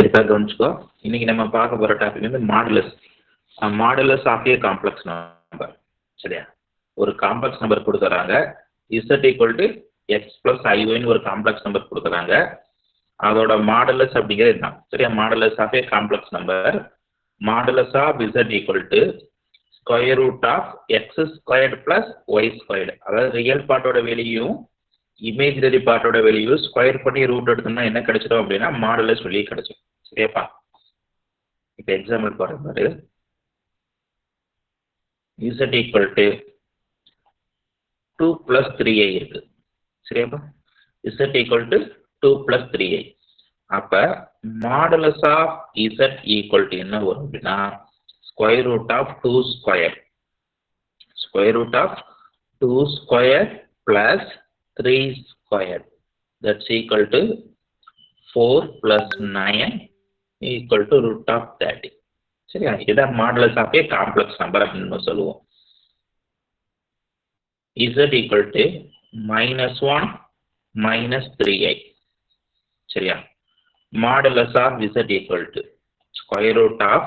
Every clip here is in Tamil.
சரிப்பா கவனிச்சுக்கோ. இன்னைக்கு நம்ம பார்க்க போகிற டாபிக் வந்து modulus. Modulus of a complex number. சரியா? ஒரு காம்ப்ளெக்ஸ் நம்பர் கொடுக்குறாங்க. Z equal to X plus ஐஒய்னு ஒரு காம்ப்ளெக்ஸ் நம்பர் கொடுக்குறாங்க. அதோட மாடுலஸ் அப்படிங்கிறது இதுதான். சரியா? Modulus of a complex number. Modulus of Z equal to square root of X squared plus Y squared. அதாவது ரியல் பார்ட்டோட வெளியும் இமேஜினரி பார்ட்டோட வெளியூ ஸ்கொயர் பண்ணி ரூட் எடுத்தோம்னா என்ன கிடைச்சிடும் அப்படின்னா மாடுலஸ் வெளியே கிடைச்சிடும். சரியாப்பா? இப்போ எக்ஸாம்பிள் போடுற பாரு. இசட் ஈக்குவல் டு 2 + 3i இருக்கு. சரியாப்பா? Z equal to 2 + 3i. அப்ப modulus of Z equal to என்ன வரும் அப்படின்னா square root of 2 square. Square root of 2 square plus 3 squared, that's equal to 4 plus 9 equal to root of 30. சரியா? இதுதான் modulus of a complex number அப்படின்னு சொல்லுவோம். z equal to -1 -3i. சரியா? Modulus of z equal to square root of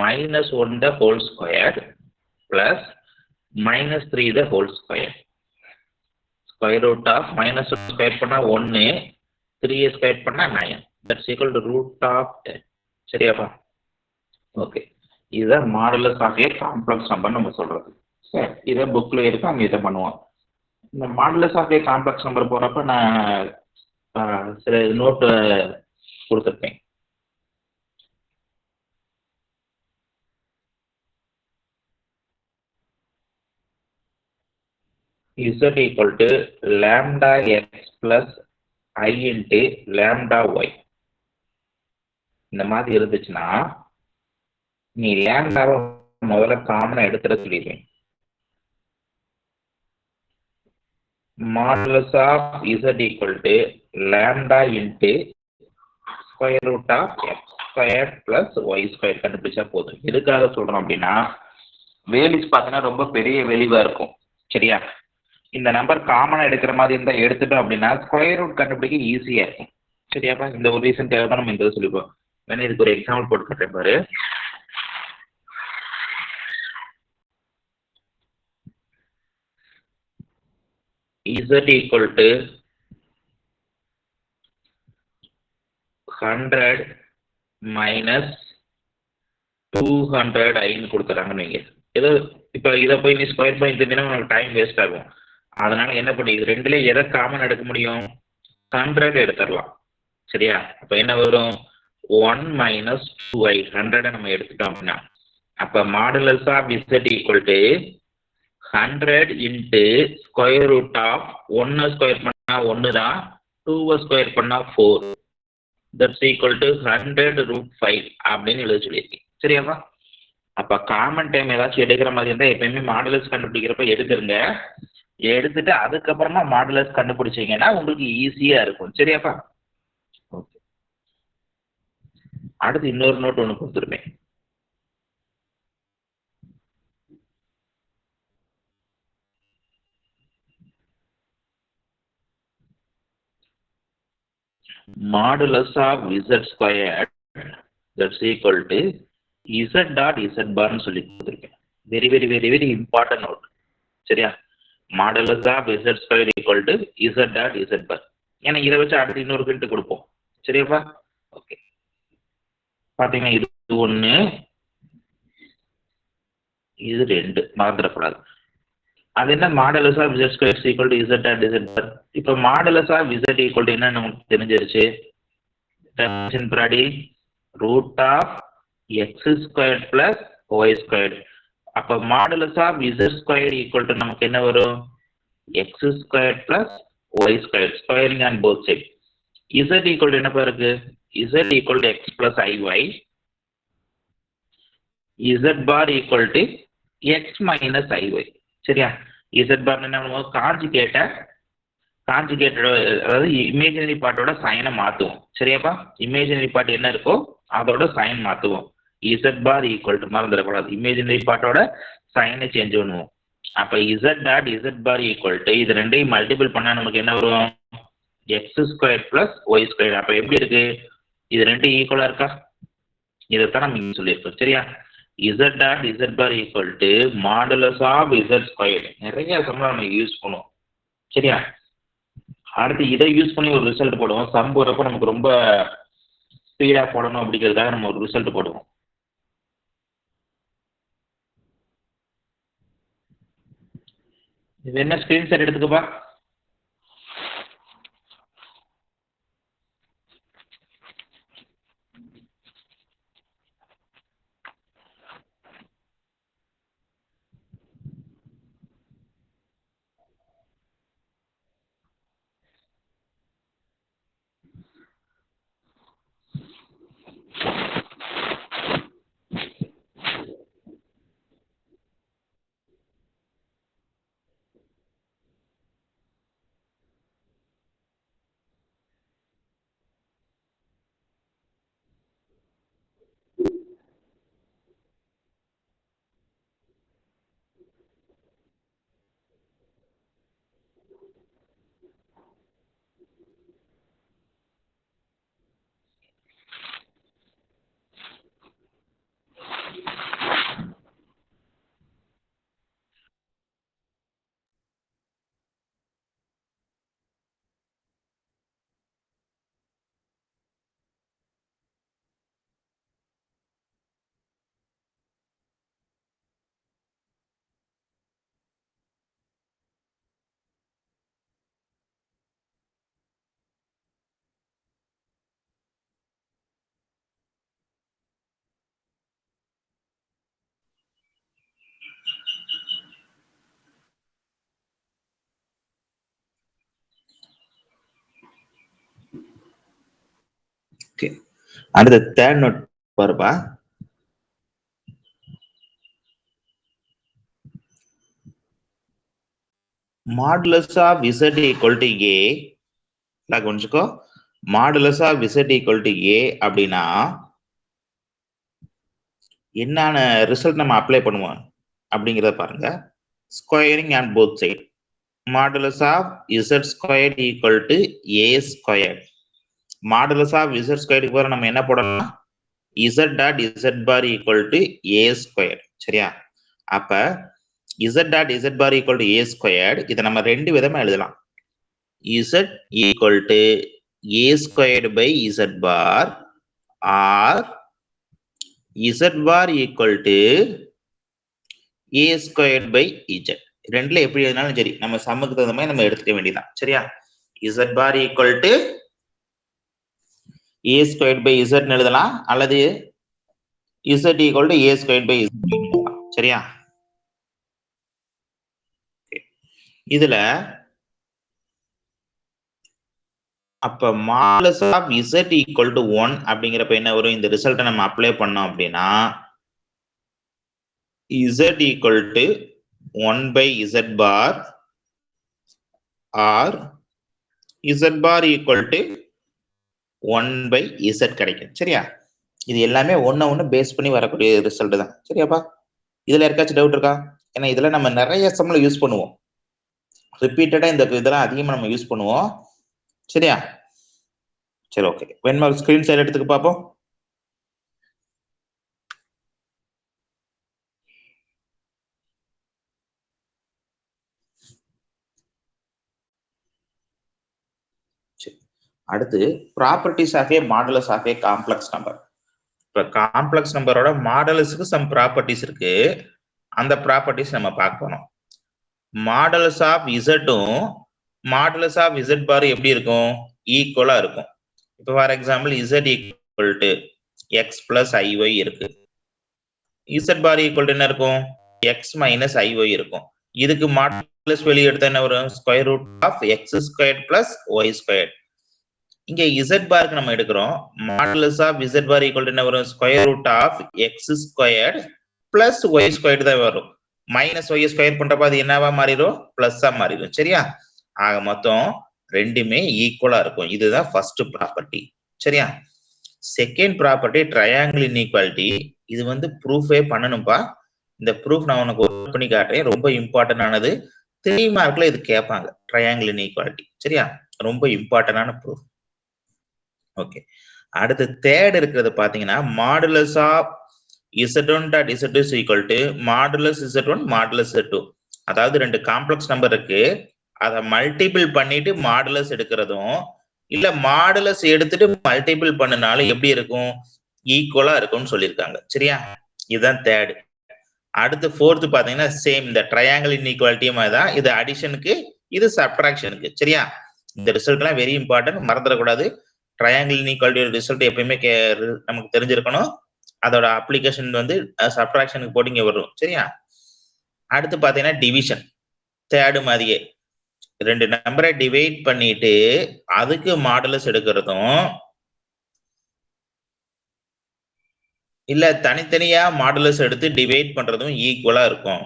-1 the whole square plus -3 the whole square. Square root of -1 square பண்ணா 1, 3 ஸ்கொயர் பண்ணா 9. That's equal to root of 10. சரியாப்பா? ஓகே, இதுதான் modulus of a complex number நம்ம சொல்றது. சரி, இதை புக்கில் இருக்கு, அங்கே இதை பண்ணுவோம். இந்த modulus of a complex number போகிறப்ப நான் சில நோட்டு கொடுத்துருப்பேன். Z equal to lambda x plus I into lambda y. இந்த மாதிரி இருந்துச்சுன்னா நீ லேம்டாவை முதல்ல காமனா எடுத்துட சொல்லிடுவேன். Modulus of Z equal to lambda into square root of X square plus Y square கண்டுபிடிச்சா போதும். எதுக்காக சொல்றோம் அப்படின்னா வேலிஸ் பார்த்தீங்கன்னா ரொம்ப பெரிய வெளிவா இருக்கும். சரியா? இந்த நம்பர் காமனா எடுக்கிற மாதிரி இருந்தா எடுத்துட்டோம் அப்படின்னா ஸ்கொயர் ரூட் கண்டுபிடிக்க ஈஸியா இருக்கும். சரியாப்பா? இந்த ஒரு ரீசன் தேவை தான் நம்ம இந்த சொல்லிப்போம். வேணா இதுக்கு ஒரு எக்ஸாம்பிள் போட்டு காட்டுறேன் பாரு. Z equal to 100 minus 200i கொடுத்துறாங்கன்னு வைங்க. ஏதோ இப்போ இதை போய் நீ ஸ்கொயர் பண்ணி தெரிஞ்சுன்னா உனக்கு டைம் வேஸ்ட் ஆகும். அதனால என்ன பண்ணி இது ரெண்டுல எதை காமன் எடுக்க முடியும்? 100 எடுத்துடலாம். சரியா? அப்ப என்ன வரும்? 1 minus 2i. 100 நம்ம எடுத்துட்டோம் அப்படின்னா அப்ப modulus of Z equal to 100 into square root of 1 square பண்ணா 1 தான், 2 ஸ்கொயர் பண்ணா 4. தட்ஸ் ஈக்குவல் டு 100 ரூட் 5 அப்படின்னு எழுத சொல்லியிருக்கேன். சரியாப்பா? அப்ப காமன் டைம் ஏதாச்சும் எடுக்கிற மாதிரி இருந்தா எப்பயுமே மாடுலஸ் கண்டுபிடிக்கிறப்ப எடுத்துருங்க. எடுத்துட்டு அதுக்கப்புறமா மாடுலஸ் கண்டுபிடிச்சீங்கன்னா உங்களுக்கு ஈஸியா இருக்கும். சரியாப்பா? ஓகே, அடுத்து இன்னொரு நோட் ஒன்று கொடுத்துருப்பேன். Modulus of Z square that's equal to Z dot Z பார்னு சொல்லி கொடுத்துருக்கேன். Very very very very important note. சரியா? Modulus of Z square equal to Z dot Z bar. ஏன்னா இதை வச்சு அடுத்து இன்னொரு ஹிண்ட் கொடுப்போம். சரியாப்பா? ஓகே, பார்த்தீங்கன்னா இது 1, இது 2 மறந்துடக்கூடாது. அது என்ன modulus of Z square equal to Z dot Z bar. இப்போ modulus of Z equal to என்ன நமக்கு தெரிஞ்சிருச்சு? Root of X square plus Y square. அப்ப modulus of Z square equal to நமக்கு என்ன வரும்? X square plus Y square. Squaring on both side. Z equal to என்ன இருக்கு? Z equal to X plus ஐஒய். Z bar equal to X minus ஐஒய். சரியா? Z பார் என்ன பண்ணுவோம்? காஞ்சுகேட்டோட அதாவது இமேஜினரி பார்ட்டோட சைனை மாற்றுவோம். சரியாப்பா? இமேஜினரி பார்ட் என்ன இருக்கோ அதோட சைன் மாற்றுவோம். Z பார் ஈக்குவல் டு மறந்துடக்கூடாது, இமேஜினரி பார்ட்டோட சைனை சேஞ்ச் பண்ணுவோம். அப்ப Z dot Z bar equal to இது ரெண்டையும் மல்டிபிள் பண்ணா நமக்கு என்ன வரும்? X square plus Y square. அப்ப எப்படி இருக்கு? இது ரெண்டும் ஈக்குவலா இருக்கா? இதைத்தான் நம்ம இங்க சொல்லியிருக்கோம். சரியா? z dot z bar equal to modulus of z square. நிறைய சம்பளம் நம்ம யூஸ் பண்ணுவோம். சரியா? அடுத்து இதை யூஸ் பண்ணி ஒரு ரிசல்ட் போடுவோம். சம் போடுறப்ப நமக்கு ரொம்ப ஸ்பீடா போடணும் அப்படிங்கிறதுக்காக நம்ம ஒரு ரிசல்ட் போடுவோம். இது என்ன ஸ்கிரீன்ஷாட் எடுத்துக்கப்பா. அடுத்த தேர்ட் நோட் பாருப்பா. Modulus of z equal to a. கொஞ்சிக்கோ. Modulus of z equal to a அப்படின்னா என்னென்ன ரிசல்ட் நம்ம அப்ளை பண்ணுவோம் அப்படிங்கிறத பாருங்க. Squaring and both side. Modulus of z square equal to a square. Modulus of z ஸ்கொயருக்கு போற நம்ம என்ன போடலாம்? z dot z bar equal to a square. சரியா? அப்ப z dot z bar equal to a square இதை நம்ம ரெண்டு விதமா எழுதலாம். z equal to a square by z bar or z bar equal to a square by z. ரெண்டுல எப்படி எழுதினாலும் சரி, நம்ம சம்முக்கு தகுந்த மாதிரி நம்ம எடுத்துக்க வேண்டியதான். சரியா? z bar equal to a square by z எழுதலாம், அல்லது z equal to a square by z எழுதலாம். சரியா? இதுல அப்ப modulus of z equal to 1 அப்படிங்கிறப்ப என்ன வரும்? இந்த ரிசல்ட்டை நம்ம அப்ளை பண்ணோம் அப்படின்னா z equal to 1 by z bar or z bar equal to 1 by z கிடைக்கும். சரியா? இது எல்லாமே ஒன்னு பேஸ் பண்ணி வரக்கூடிய ரிசல்ட் தான். சரியாப்பா? இதுல யாருக்காச்சும் டவுட் இருக்கா? ஏன்னா இதுல நம்ம நிறைய சம்ல யூஸ் பண்ணுவோம். ரிப்பீட்டடா இந்த இதெல்லாம் அதிகமா நம்ம யூஸ் பண்ணுவோம். சரியா? சரி, ஓகே. வெண்மார்க் ஸ்கிரீன் ஷேர் எடுத்துக்க பாப்போம். அடுத்து properties of a modulus of a complex number. இப்ப காம்ப்ளெக்ஸ் நம்பரோட மாடுலஸுக்கு சம் ப்ராப்பர்ட்டிஸ் இருக்கு. அந்த ப்ராப்பர்ட்டிஸ் நம்ம பார்க்க போறோம். மாடுலஸ் ஆஃப் இசட்டும் மாடுலஸ் ஆஃப் இசட் பார் எப்படி இருக்கும்? ஈக்குவலா இருக்கும். இப்போ for example Z equal to X plus ஐஒய் இருக்கு. இசட் பார் ஈக்குவல் டு என்ன இருக்கும்? எக்ஸ் மைனஸ் ஐஒய் இருக்கும். இதுக்கு மாடுலஸ் வெளியே எடுத்தா என்ன வரும்? Square root of X square plus Y square. இங்க z பாருக்கு நம்ம எடுக்கிறோம். Modulus of z bar equal to என்ன வரும்? Square root of X square plus Y square தான் வரும். மைனஸ் ஒய் ஸ்கொயர் பண்றப்ப அது என்னவா மாறிடும்? பிளஸ்ஸா மாறிடும். சரியா? ஆக மொத்தம் ரெண்டுமே ஈக்குவலா இருக்கும். இதுதான் ஃபர்ஸ்ட் ப்ராப்பர்ட்டி. சரியா? Second property triangle inequality. இது வந்து ப்ரூஃபே பண்ணணும்பா. இந்த ப்ரூஃப் நான் உனக்கு ஒர்க் பண்ணி காட்டுறேன். ரொம்ப இம்பார்ட்டன்ட் ஆனது. 3 மார்க்ல இது கேட்பாங்க. Triangle inequality. சரியா? ரொம்ப இம்பார்ட்டன்டான ப்ரூஃப். ஓகே. அடுத்து தேர்ட் இருக்கிறது பாத்தீங்கன்னா modulus of z1 dot z2 is equal to modulus z1 modulus z2. அதாவது ரெண்டு காம்ப்ளெக்ஸ் நம்பர் இருக்கு, அதை மல்டிபிள் பண்ணிட்டு மாடுலஸ் எடுக்கிறதும் இல்ல மாடுலஸ் எடுத்துட்டு மல்டிபிள் பண்ணினாலும் எப்படி இருக்கும், ஈக்குவலா இருக்கும்னு சொல்லியிருக்காங்க. சரியா, இதுதான் தேர்ட். அடுத்து ஃபோர்த் பாத்தீங்கன்னா சேம், இந்த ட்ரையாங்கிள் இன்இக்வாலிட்டி மாதிரி தான், இது அடிஷனுக்கு இது சப்ட்ராக்ஷனுக்கு. சரியா, இந்த ரிசல்ட் எல்லாம் வெரி இம்பார்ட்டன்ட், மறந்துடக்கூடாது. ட்ரையாங்கிள் இன்இக்வாலிட்டி ரிசல்ட் எப்பயுமே நமக்கு தெரிஞ்சிருக்கணும். அதோட அப்ளிகேஷன் வந்து சப்ட்ராக்ஷனுக்கு போட்டிங்க வரும். சரியா, அடுத்து பாத்தீங்கன்னா டிவிஷன், தேர்டு மாதிரியே ரெண்டு நம்பரை டிவைட் பண்ணிட்டு அதுக்கு மாடுலஸ் எடுக்கிறதும் இல்ல தனித்தனியா மாடுலஸ் எடுத்து டிவைட் பண்றதும் ஈக்குவலா இருக்கும்.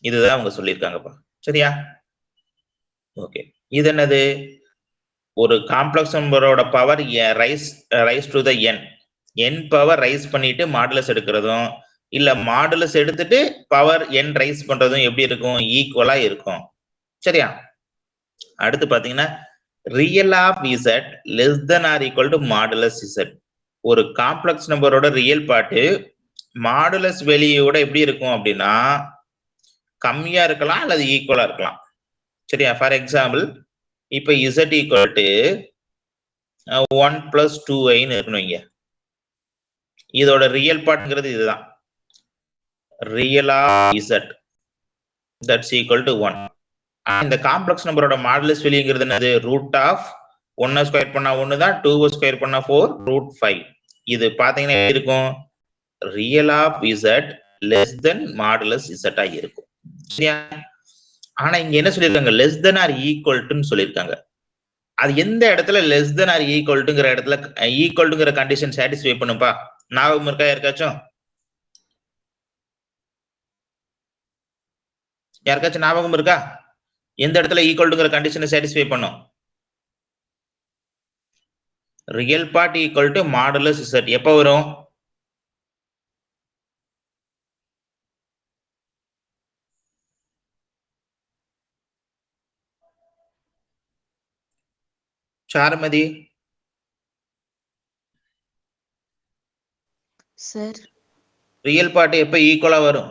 இதுதான் அவங்க சொல்லியிருக்காங்கப்பா. சரியா, ஓகே. இது என்னது, ஒரு காம்ப்ளெக்ஸ் நம்பரோட power rice to the n power rice பண்ணிட்டு மாடுலஸ் எடுக்கிறதும் இல்ல மாடுலஸ் எடுத்துட்டு பவர் n ரைஸ் பண்றதும் எப்படி இருக்கும், ஈக்குவலா இருக்கும். சரியா, அடுத்து பாத்தீங்கன்னா real of z less than or equal to modulus z. ஒரு காம்ப்ளெக்ஸ் நம்பரோட ரியல் பார்ட்டு மாடுலஸ் வேல்யூவோட எப்படி இருக்கும் அப்படின்னா கம்மியா இருக்கலாம் அல்லது ஈக்குவலா இருக்கலாம். சரியா, ஃபார் எக்ஸாம்பிள் இப்ப z ஈக்குவல் டு 1 + 2i இருக்கணும். இங்க இதோட ரியல் பார்ட்ங்கிறது இதுதான், real of z that's equal to 1. இந்த காம்ப்ளெக்ஸ் நம்பரோட மாடுலஸ் வேல்யூங்கிறது என்னது, ரூட் ஆஃப் 1 ஸ்கொயர் பண்ணா 1 தான், 2 ஸ்கொயர் பண்ணா 4 √5. இது பாத்தீங்கன்னா எப்படி இருக்கும், real of z less than modulus z ஆ இருக்கும். சரியா, ஆனா இங்க என்ன சொல்லிருக்காங்க, லெஸ் தென் ஆர் ஈக்குவல் டுன்னு சொல்லிருக்காங்க. அது எந்த இடத்துல லெஸ் தென் ஆர் ஈக்குவல் டுங்கிற இடத்துல ஈக்குவல் டுங்கிற கண்டிஷன் சாட்டிஸ்ஃபை பண்ணுப்பா, ஞாபகம் இருக்கா யாருக்காச்சும்? யாருக்காச்சும் ஞாபகம் இருக்கா, எந்த இடத்துல ஈக்குவல்ங்கிற கண்டிஷனை சாட்டிஸ்ஃபை பண்ணும்? Real part equal to modulus z எப்ப வரும், சாருமதி? சார் ரியல் பார்ட் எப்ப ஈக்குவலா வரும்?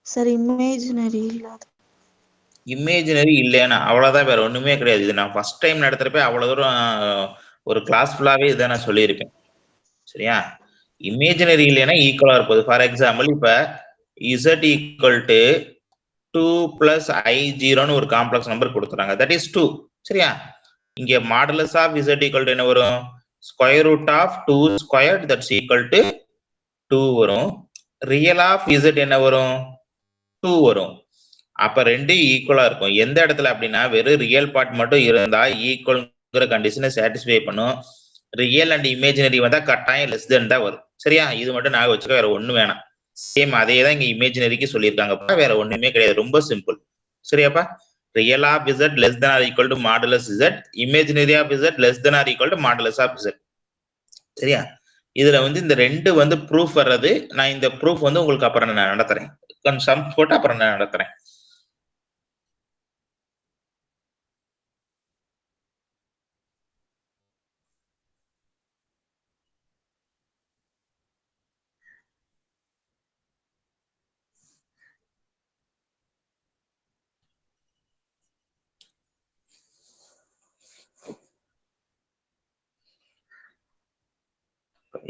சார் இமேஜினரி இல்லாத. இமேஜினரி இல்லையா, அவ்வளவுதான், வேற ஒண்ணுமே கிடையாது. இது நான் ஃபர்ஸ்ட் டைம் நடத்துறப்ப அவ்வளவு தூரம் ஒரு கிளாஸ் ஃபுல்லாவே இதை நான் சொல்லியிருப்பேன். சரியா, இமேஜினரி இல்லைன்னா ஈக்குவலா இருப்பது. ஃபார் எக்ஸாம்பிள் இப்ப z ஈக்குவல் டு 2 + i0ன்னு ஒரு காம்ப்ளெக்ஸ் நம்பர் கொடுத்துறாங்க, தட் இஸ் 2. சரியா, இங்க modulus of z equal to என்ன வரும், square root of 2 squared that's equal to 2 வரும். ரியல் ஆஃப் z என்ன வரும், 2 வரும். அப்ப ரெண்டு ஈக்குவலா இருக்கும். எந்த இடத்துல அப்படின்னா வெறும் ரியல் பார்ட் மட்டும் இருந்தா ஈக்குவல்ங்கிற கண்டிஷனை சாட்டிஸ்ஃபை பண்ணும். ரியல் அண்ட் இமேஜினரி வந்தா கட்டாயம் லெஸ் தென் தான் வரும். சரியா, இது மட்டும் நான் வச்சுக்க, வேற ஒண்ணு வேணாம். சேம் அதே தான் இங்க இமேஜினரிக்கு சொல்லியிருக்காங்கப்பா, வேற ஒண்ணுமே கிடையாது, ரொம்ப சிம்பிள். சரியாப்பா, real of z less than or equal to modulus z, imaginary of z less than or equal to modulus of z. சரியா, இதுல வந்து இந்த ரெண்டு வந்து ப்ரூஃப் வர்றது, நான் இந்த ப்ரூஃப் வந்து உங்களுக்கு அப்புறம் நான் நடத்துறேன், சம் போட்டு அப்புறம் நான் நடத்துறேன்.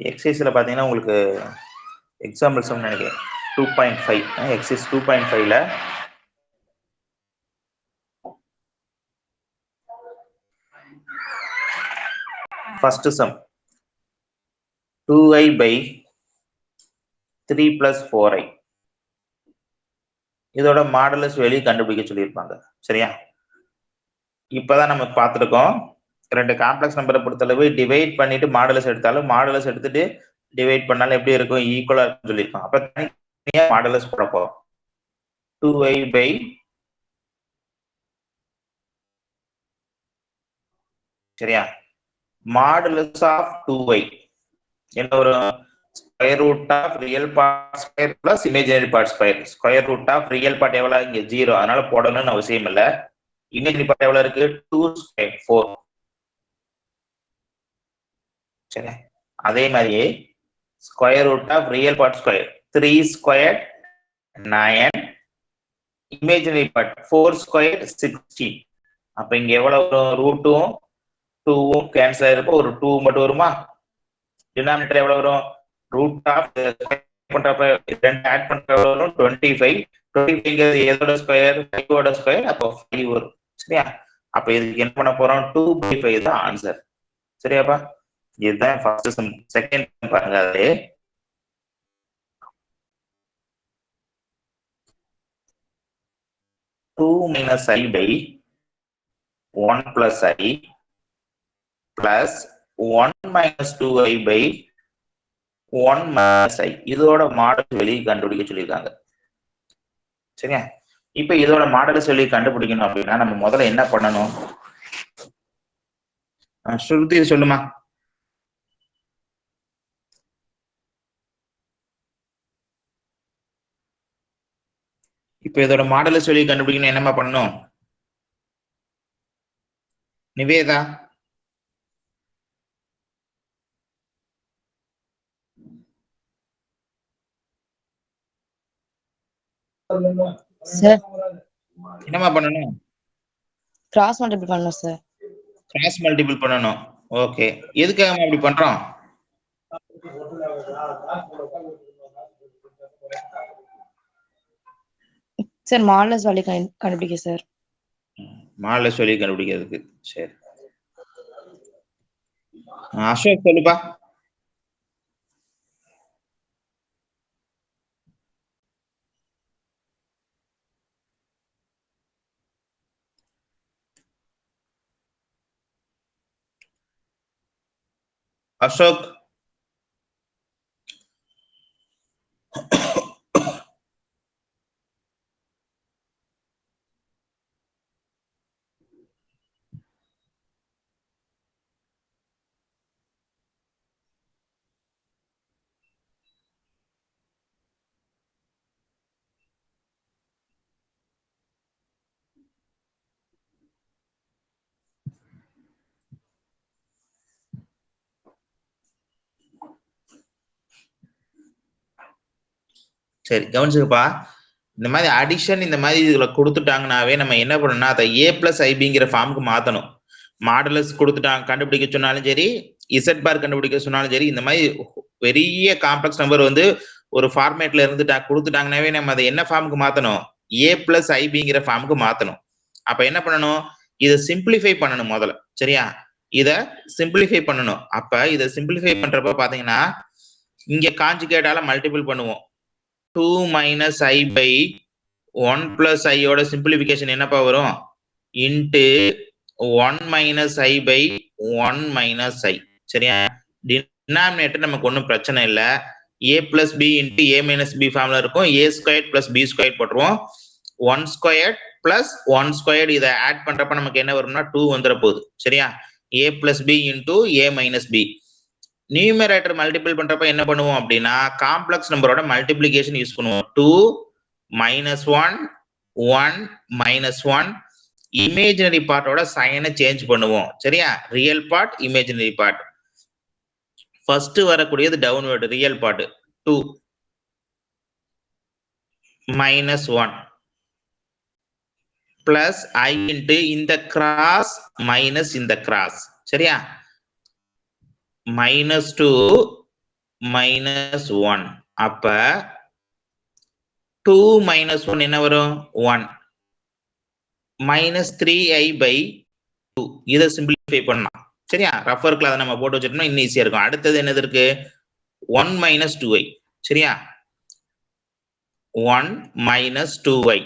எக்ஸசைஸ்ல பாத்தீங்கன்னா உங்களுக்கு எக்ஸாம்பிள் சம் நினைக்கிறேன் 2.5, எக்ஸசைஸ் 2.5ல first sum 2i by 3 + 4i, இதோட மாடுலஸ் வேல்யூ கண்டுபிடிக்க சொல்லியிருப்பாங்க. சரியா, இப்பதான் நம்ம பார்த்துருக்கோம், ரெண்டு காம்ப்ளெக்ஸ் நம்பரை பொறுத்தளவு டிவைட் பண்ணிட்டு மாடுலஸ் எடுத்தாலும் மாடுலஸ் எடுத்துட்டு டிவைட் பண்ணாலும் எப்படி இருக்கும், ஈக்குவலா இருக்குன்னு சொல்லியிருப்பாங்க. அப்ப தனியா மாடுலஸ் போட போறோம். 2i by சரியா, மாடுலஸ் ஆஃப் 2i என்ன வரும், square root of real part square plus imaginary part square. Square root of real part எவ்வளவு, இங்க 0, அதனால போடணும்னு அவசியம் இல்லை. இமேஜினரி பார்ட் எவ்வளவு இருக்கு 2 ஸ்கொயர் 4. சரி, அதே மாதிரியே square root of real part square 3 square 9, imaginary part 4 square 16. அப்ப இங்க எவ்வளவு வரும்? ரூட்டும் 2வும் கேன்சல் ஆயிருப்போ ஒரு 2 மட்டும் வருமா? டினாமினேட்டர் எவ்வளவு வரும்? ரூட் ஆஃப் பண்றப்ப ரெண்டு ஆட் பண்றப்ப வரும் 25. 25 எதோட ஸ்கொயர்? 5ஓட ஸ்கொயர். அப்போ 5 வரும். சரியா? அப்ப இதுக்கு என்ன பண்ண போறோம்? 2/5 தான் ஆன்சர். சரியாப்பா? இதுதான் ஃபர்ஸ்ட் சம். செகண்ட் சம் பாருங்க. அது 2 minus I by 1 plus I plus 1 minus 2I by 1 minus I. இதோட மாடல் வெளியே கண்டுபிடிக்க சொல்லியிருக்காங்க. சரியா? இப்ப இதோட மாடல் சொல்லி கண்டுபிடிக்கணும் அப்படின்னா நம்ம முதல்ல என்ன பண்ணணும்? ஸ்ருதி சொல்லுமா? இப்ப இதோட மாடலை சொல்லி கண்டுபிடிக்கணும் என்னமா பண்ணணும்? நிவேதா? சார் என்னமா பண்ணணும்? கிராஸ் மல்டிபிள் பண்ணணும் சார். கிராஸ் மல்டிபிள் பண்ணணும். ஓகே, எதுக்காக அப்படி பண்றோம்? சார் மாடலஸ் வேல்யூ கண்டுபிடிக்க சார். மாடலஸ் வேல்யூ கண்டுபிடிக்கிறதுக்கு. சரி, அசோக் சொல்லுப்பா. அசோக் சரி கவனிச்சுப்பா. இந்த மாதிரி அடிஷன் இந்த மாதிரி இதுல கொடுத்துட்டாங்கன்னாவே நம்ம என்ன பண்ணணும்னா அதை A plus IBங்கிற ஃபார்முக்கு மாத்தணும். மாடலஸ் கொடுத்துட்டாங்க கண்டுபிடிக்க சொன்னாலும் சரி, இசட் பார் கண்டுபிடிக்க சொன்னாலும் சரி, இந்த மாதிரி பெரிய காம்ப்ளெக்ஸ் நம்பர் வந்து ஒரு ஃபார்மேட்ல இருந்துட்டா கொடுத்துட்டாங்கன்னாவே நம்ம அதை என்ன ஃபார்முக்கு மாத்தணும்? A plus IBங்கிற ஃபார்முக்கு மாத்தணும். அப்ப என்ன பண்ணணும்? இதை சிம்பிளிஃபை பண்ணணும் முதல்ல. சரியா? இத சிம்பிளிஃபை பண்ணணும். அப்ப இதை சிம்பிளிஃபை பண்றப்ப பாத்தீங்கன்னா இங்க காஞ்சுகேட்டால மல்டிபிள் பண்ணுவோம். 2 minus I by 1 plus I ஓட சிம்பிளிஃபிகேஷன் என்னப்பா வரும்? Into 1 minus I by 1 minus I. சரியா? டினாமினேட்டர் நமக்கு ஒன்றும் பிரச்சனை இல்லை. A plus B into A minus B ஃபார்ம்ல இருக்கும். A square plus B square போட்டுருவோம். 1 ஸ்கொயர் பிளஸ் 1 ஸ்கொயர் இதை ஆட் பண்றப்ப நமக்கு என்ன வரும்னா 2 வந்துட போகுது. சரியா? A plus B into A minus B. Numerator multiple பண்றப்ப என்ன பண்ணுவோம் அப்படின்னா காம்ப்ளெக்ஸ் நம்பரோட மல்டிப்ளிகேஷன் யூஸ் பண்ணுவோம். 2 minus 1 1 minus 1 இமேஜினரி பார்ட்டோட சைனை சேஞ்ச் பண்ணுவோம். சரியா? Real part imaginary part. First வரக்கூடியது downward real part 2 minus 1 plus I into இந்த கிராஸ் மைனஸ் இந்த கிராஸ். சரியா? -2 -1. அப்ப 2 - 1 என்ன வரும்? 1 -3I by 2. இதை சிம்பிளிஃபை பண்ணலாம். சரியா? ரஃபர்க்ல அதை நம்ம போட்டு வச்சிட்டோம்னா இன்னும் ஈஸியா இருக்கும். அடுத்தது என்னது இருக்கு? 1 - 2I. சரியா? 1 - 2I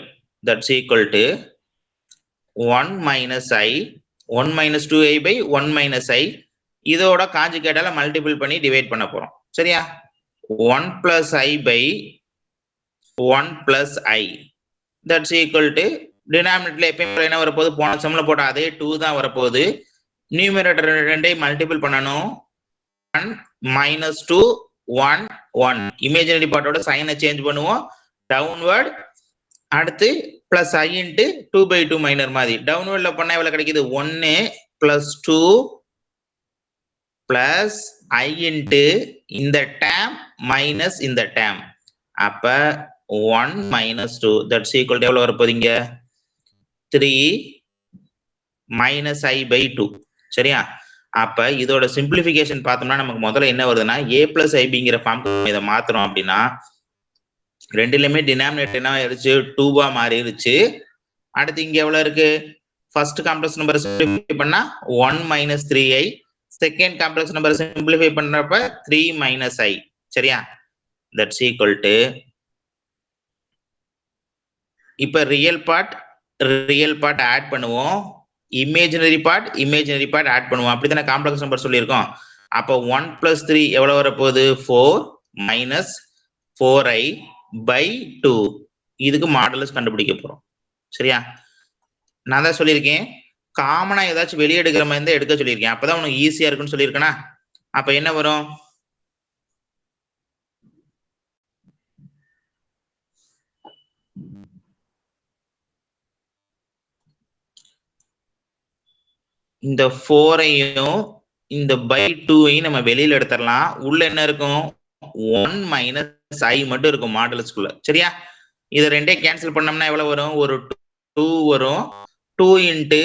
that's equal to 1 minus I 1 minus 2I by 1 minus I. இதோட காஞ்சுகேட்டால மல்டிபிள் பண்ணி டிவைட் பண்ண போறோம். சரியா? 1 plus I by 1 plus I that's equal to டினாமினேட்டர்ல எப்பயும் என்ன வரப்போகுது? போன சம்ல போட்ட அதே 2 தான் வரப்போகுது. நியூமரேட்டர் ரெண்டையும் மல்டிபிள் பண்ணணும். 1 minus 2 1 1 இமேஜினரி பார்ட்டோட சைனை சேஞ்ச் பண்ணுவோம் டவுன்வர்ட். அடுத்து பிளஸ் ஐ இன்ட்டு 2/2 மைனர் மாதிரி டவுன்வர்ட்ல பண்ணா எவ்வளவு கிடைக்குது 1 பிளஸ் 2 பிளஸ் ஐ இன்ட்டு இந்த டேம் மைனஸ் இந்த டேம் அப்ப 1 minus 2 that's equal to எவ்வளவு வரப்போகுதுங்க 3 minus I by 2 சரியா அப்ப இதோட சிம்பிளிஃபிகேஷன் பார்த்தோம்னா நமக்கு முதல்ல என்ன வருதுன்னா a plus ibங்கிற ஃபார்முக்கு இதை மாத்துறோம் அப்படின்னா ரெண்டுலயுமே டினாமினேட்டர் என்ன ஆயிருச்சு 2 மாறிடுச்சு அடுத்து இங்க எவ்வளவு இருக்கு ஃபர்ஸ்ட் காம்ப்ளெக்ஸ் நம்பர் சிம்பிளிஃபை பண்ணா 1 minus 3i second complex number simplify பண்றப்ப 3 minus i சரியா that's equal to இப்ப ரியல் பார்ட் ஆட் பண்ணுவோம் இமேஜினரி பார்ட் ஆட் பண்ணுவோம் அப்படித்தானே காம்ப்ளெக்ஸ் நம்பர் சொல்லியிருக்கோம் அப்போ 1 plus 3 எவ்வளவு வரப்போகுது 4 minus 4i by 2 இதுக்கு மாடுலஸ் கண்டுபிடிக்க போறோம் சரியா நான் தான் சொல்லியிருக்கேன் காமனா ஏதாச்சும் வெளியே எடுக்கிற மாதிரி இருந்தா எடுக்க சொல்லியிருக்கேன் அப்பதான் உனக்கு ஈஸியா இருக்குன்னு சொல்லியிருக்கேனா அப்ப என்ன வரும் இந்த 4ஐயும் இந்த by 2ஐயும் நம்ம வெளியில எடுத்துடலாம் உள்ள என்ன இருக்கும் 1 minus i மட்டும் இருக்கும் மாடுலஸ்க்குள்ள சரியா இதை ரெண்டே கேன்சல் பண்ணோம்னா எவ்வளவு வரும் ஒரு 2 வரும் 2 இன்ட்டு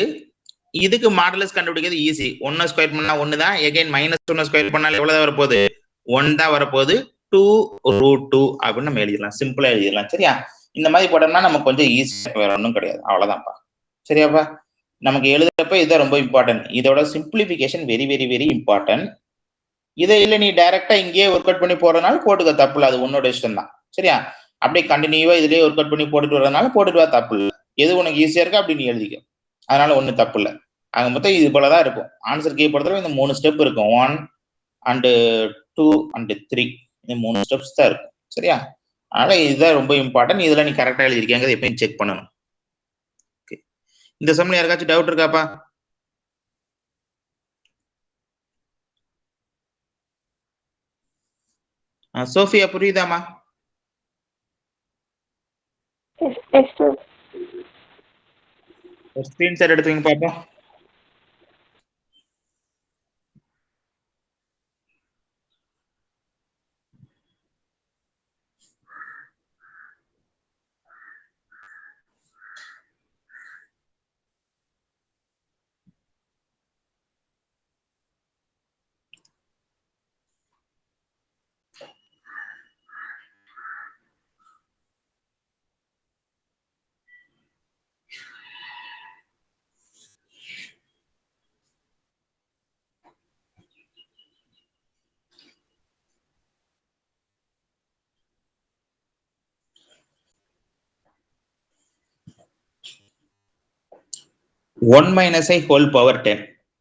இதுக்கு மாடுலஸ் கண்டுபிடிக்கிறது ஈஸி 1 ஸ்கொயர் பண்ணா 1 தான் எகைன் மைனஸ் 1 ஸ்கொயர் பண்ணாலும் எவ்வளவு வரப்போகுது 1 தான் வரப்போகுது 2√2 அப்படின்னு நம்ம எழுதிடலாம் சிம்பிளா எழுதிடலாம் சரியா இந்த மாதிரி போட்டோம்னா நமக்கு கொஞ்சம் ஈஸியா வேற ஒன்றும் கிடையாது அவ்வளவுதான்ப்பா சரியாப்பா நமக்கு எழுதுறப்ப இதுதான் ரொம்ப இம்பார்ட்டன்ட் இதோட simplification very very very important இதை இல்லை நீ டைரக்டா இங்கேயே ஒர்க் அவுட் பண்ணி போறதுனால போட்டுக்க தப்பு இல்லை அது உன்னோட இஷ்டம் தான் சரியா அப்படியே கண்டினியூவா இதுலயே ஒர்க் அவுட் பண்ணி போட்டுட்டு வரதுனால போட்டுட்டு வா தப்பு இல்லை எது உனக்கு ஈஸியா இருக்கா அப்படி நீ எழுதிக்க அதனால ஒன்றும் தப்பு இல்லை அங்க மொத்தம் இது போலதான் இருக்கும் ஆன்சர் கீ பொறுத்தவரை இந்த 3 ஸ்டெப் இருக்கும் 1 and 2 and 3 இந்த 3 ஸ்டெப்ஸ் தான் இருக்கும் சரியா அதனால இதுதான் ரொம்ப இம்பார்ட்டன்ட் இதுல நீ கரெக்டா எழுதிருக்கீங்க எப்பயும் செக் பண்ணணும் இந்த சம்ல யாருக்காச்சும் டவுட் இருக்காப்பா சோஃபியா புரியுதாமா ஸ்கிரீன் ஷாட் எடுத்துங்க பாப்போம் ஒன் மைனஸ் ஐ ஹோல் பவர் 10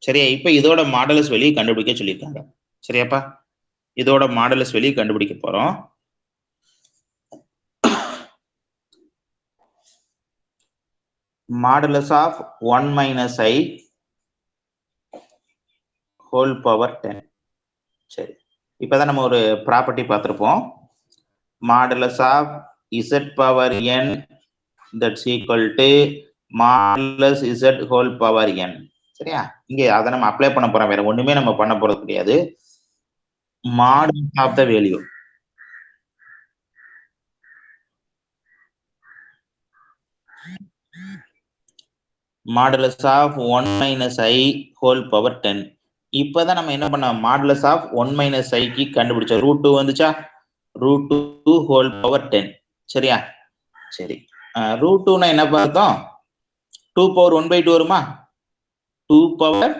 சரியா இப்ப இதோட மாடலஸ் வெளியே கண்டுபிடிக்க சொல்லியிருக்காங்க சரியாப்பா இதோட மாடலஸ் வெளியே கண்டுபிடிக்க போறோம் modulus of 1 minus i whole power 10 சரி இப்பதான் நம்ம ஒரு ப்ராப்பர்ட்டி பார்த்திருப்போம் modulus of z power n that's equal to modulus z whole power n சரியா இங்க அதை நம்ம அப்ளை பண்ண போறோம் வேற ஒண்ணுமே நம்ம பண்ண போறது கிடையாது modulus of the value modulus of 1 minus i whole power 10 இப்பதான் நம்ம என்ன பண்ணோம் மாடலஸ் ஆஃப் 1 minus i க்கு கண்டுபிடிச்சோம் √2 வந்துச்சா √2 ஹோல் பவர் 10 சரியா சரி √2னா என்ன பார்த்தோம் 2 பவர் 1/2 வருமா 2 பவர்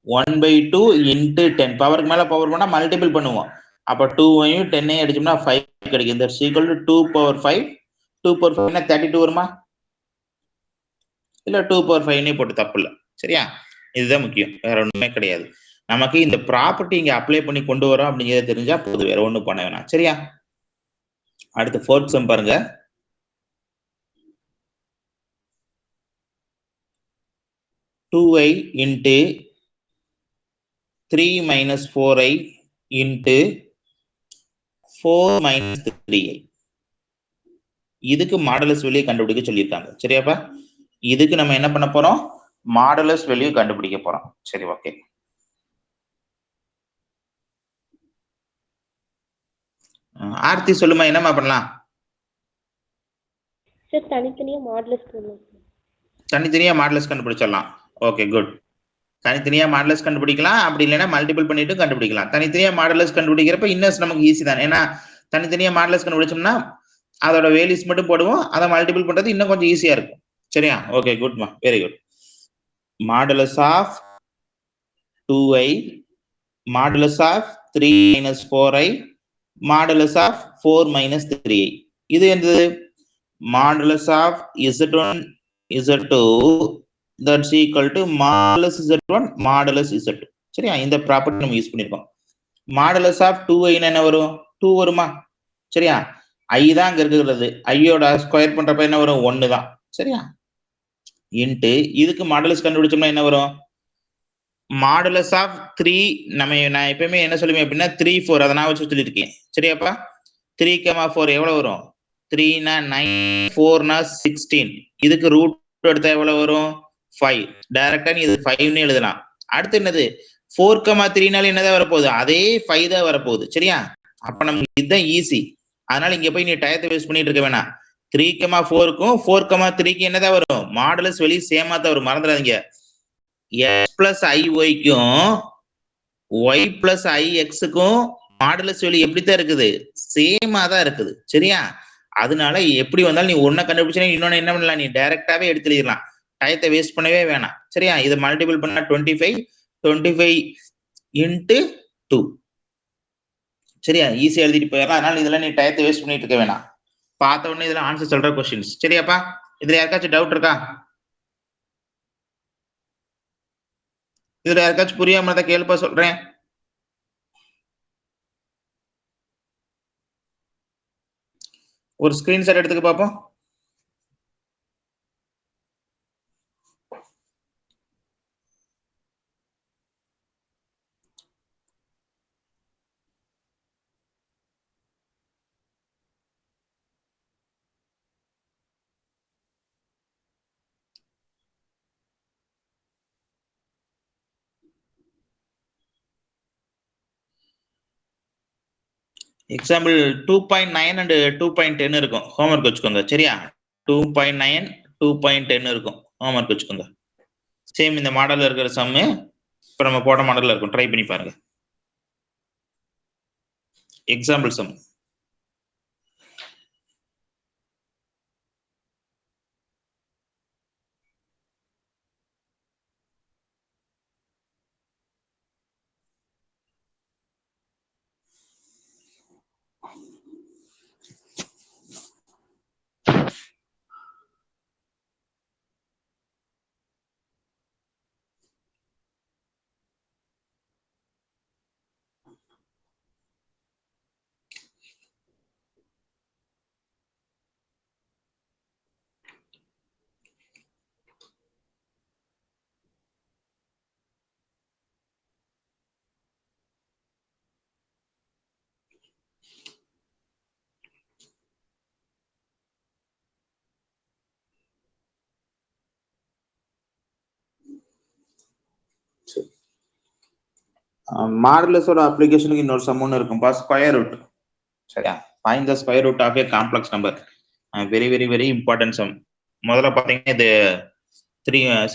1/2 இன்ட்டு 10 பவருக்கு மேல பவர் பண்ணா மல்டிபிள் பண்ணுவோம் அப்ப 2ஐயும் 10ஐயும் அடிச்சோம்னா 5 கிடைக்கும் that's equal to 2 power 5 2 power 5 னா 32 வருமா இல்ல 2 பவர் 5 போட்டு தப்பு இல்லை சரியா இதுதான் முக்கியம் வேற ஒண்ணுமே கிடையாது நமக்கு இந்த ப்ராப்பர்ட்டி இங்க அப்ளை பண்ணி கொண்டு வரோம் அப்படிங்கிறத தெரிஞ்சா போதும் வேற ஒண்ணும் பண்ண வேணாம் சரியா அடுத்து 4th சம் பாருங்க 2i into 3 minus 4i into 4 minus 3i இதுக்கு மாடுலஸ் வேல்யூ கண்டுபிடிக்க சொல்லியிருக்காங்க. சரியாப்பா? இதுக்கு நம்ம என்ன பண்ண போறோம்? மாடுலஸ் வேல்யூ கண்டுபிடிக்க போறோம். சரி, ஓகே. ஆர்த்தி சொல்லுமா, என்னமா பண்ணலாம்? சார் தனித்தனியா மாடுலஸ் பண்ணலாம். தனித்தனியா மாடுலஸ் கண்டுபிடிச்சிடலாம். Okay, good. தனித்தனியா மாடுலஸ் கண்டுபிடிக்கலாம், அப்படி இல்லைன்னா மல்டிபிள் பண்ணிட்டு கண்டுபிடிக்கலாம். தனித்தனியா மாடுலஸ் கண்டுபிடிக்கிறப்ப இன்னும் நமக்கு ஈஸி தான். ஏன்னா தனித்தனியா மாடுலஸ் கண்டுபிடிச்சோம்னா அதோட வேல்யூஸ் மட்டும் போடுவோம், அதை மல்டிபிள் பண்றது இன்னும் கொஞ்சம் ஈஸியா இருக்கும். சரியா? ஓகே, குட்மா, very good. Modulus of 2i modulus of 3 - 4i modulus of 4 - 3i. இது என்னது? Modulus of z1 z2 that's equal to modulus z1 modulus z2. சரியா? இந்த ப்ராப்பர்ட்டி நம்ம யூஸ் பண்ணிருக்கோம். மாடுலஸ் ஆஃப் 2i என்ன வரும்? 2 வருமா? சரியா? i தான் அங்க இருக்கிறது. ஐயோட ஸ்கொயர் பண்றப்ப என்ன வரும்? 1 தான். சரியா? இன்ட்டு இதுக்கு மாடுலஸ் கண்டுபிடிச்சோம்னா என்ன வரும்? மாடுலஸ் ஆஃப் 3 நான் எப்பயுமே என்ன சொல்லுவேன் அப்படின்னா 3 4 அதை நான் வச்சு சொல்லியிருக்கேன். சரியாப்பா? 3, 4 எவ்வளவு வரும்? 3 னா 9, 4 னா 16. இதுக்கு ரூட் எடுத்தா எவ்வளவு வரும்? 5. டைரக்டா நீ இது 5ன்னு எழுதலாம். அடுத்து என்னது? 4, 3னால என்னதான் வரப்போகுது? அதே 5 தான் வரப்போகுது. சரியா? அப்ப நமக்கு இதுதான் ஈஸி. அதனால இங்க போய் நீ டயத்தை வேஸ்ட் பண்ணிட்டு இருக்க வேணாம். 3, 4க்கும் 4, 3க்கு என்னதான் வரும்? மாடுலஸ் வெளியே சேமா தான் வரும், மறந்துடாதீங்க. x பிளஸ் iy-க்கும் y பிளஸ் ix-க்கும் மாடுலஸ் வெளியே எப்படித்தான் இருக்குது? சேமா தான் இருக்குது. சரியா? அதனால எப்படி வந்தாலும் நீ ஒன்ன கண்டுபிடிச்சா இன்னொன்னு என்ன பண்ணலாம்? நீ டைரக்டாவே எடுத்துடலாம். டயத்தை வேஸ்ட் பண்ணவே வேணாம். சரியா? இதை மல்டிபிள் பண்ணா 25 இன்ட்டு 2. சரியா? ஈஸியா எழுதிட்டு போயிடலாம். அதனால இதெல்லாம் நீ டயத்தை வேஸ்ட் பண்ணிட்டு இருக்க வேணாம். பார்த்த உடனே இதுல ஆன்சர் சொல்ற கொஸ்டின்ஸ். சரியாப்பா? இதுல யாருக்காச்சும் டவுட் இருக்கா? இதுல யாருக்காச்சும் புரியாம இருந்தா கேளுப்பா, சொல்றேன். ஒரு ஸ்கிரீன்ஷாட் எடுத்துக்க பாப்போம். எக்ஸாம்பிள் 2.9 அண்ட் 2.10 இருக்கும். ஹோம்ஒர்க் வச்சுக்கோங்க. சரியா? 2.9 2.10 இருக்கும். ஹோம்ஒர்க் வச்சுக்கோங்க. சேம் இந்த மாடல்ல இருக்கிற சம்மு இப்ப நம்ம போட்ட மாடல்ல இருக்கும். ட்ரை பண்ணி பாருங்க. Example some. மாடுலஸோட அப்ளிகேஷனுக்கு இன்னொரு சம் ஒன்று இருக்கும்பா, ஸ்கொயர் ரூட். சரியா? Find the square root of a complex number. Very very very important sum. முதல்ல பார்த்தீங்கன்னா இது